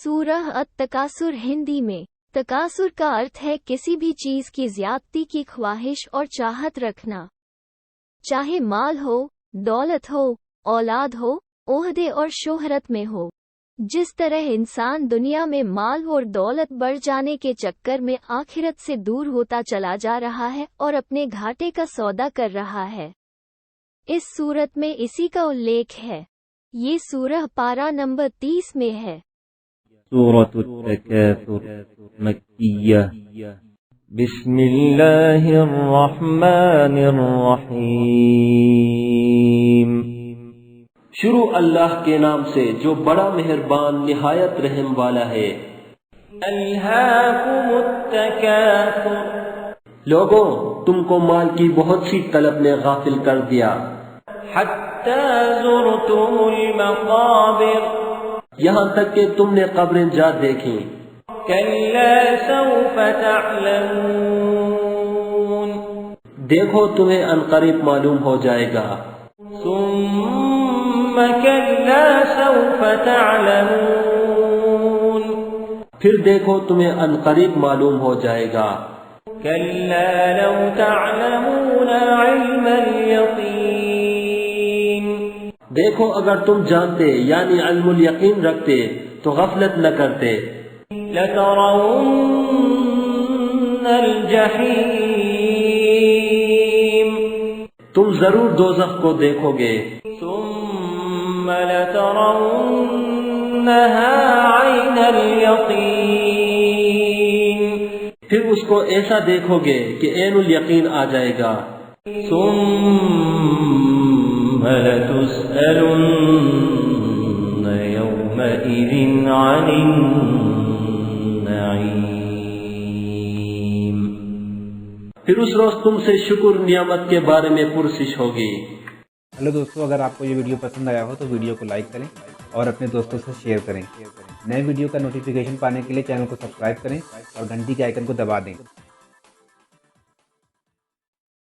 सूरह अत-तकासुर हिंदी में तकासुर का अर्थ है किसी भी चीज की ज्यादती की ख्वाहिश और चाहत रखना, चाहे माल हो, दौलत हो, औलाद हो, ओहदे और शोहरत में हो। जिस तरह इंसान दुनिया में माल और दौलत बढ़ जाने के चक्कर में आखिरत से दूर होता चला जा रहा है और अपने घाटे का सौदा कर रहा है, इस सूरत में इसी का उल्लेख है। ये सूरह पारा नंबर 30 में है। सूरतुत तकासुर मक्किया। बिस्मिल्लाहिर रहमानिर रहीम। शुरू अल्लाह के नाम से जो बड़ा मेहरबान निहायत रहम वाला है। अल्हाकुमुत तकासुर, लोगों तुमको माल की बहुत सी तलब ने गाफिल कर दिया। हत्ता ज़ुरतुमुल मक़ाबिर, यहाँ तक कि तुमने कब्रें जा देखी। कल्ला सौफ तअलमून, देखो तुम्हें अनकरीब मालूम हो जाएगा। सुम्मा कल्ला सौफ तअलमून, फिर देखो तुम्हें अनकरीब मालूम हो जाएगा। कल्ला लौ तअलमून इल्मल यकीन, देखो अगर तुम जानते यानी इल्मुल यकीन रखते तो गफलत न करते। लतरौन्नल जहीम, तुम जरूर दोज़ख को देखोगे। सुम्मा लतरौन्नहा ऐनल यकीन, फिर उसको ऐसा देखोगे कि ऐनुल यकीन आ जाएगा। सुम्मा लतुस्अलुन्न यौमइज़िन अनिन नईम, फिर उस रोज तुमसे शुक्र नियामत के बारे में पुरसिश होगी। हेलो दोस्तों, अगर आपको ये वीडियो पसंद आया हो तो वीडियो को लाइक करें और अपने दोस्तों से शेयर करें। नए वीडियो का नोटिफिकेशन पाने के लिए चैनल को सब्सक्राइब करें और घंटी के आइकन को दबा दें।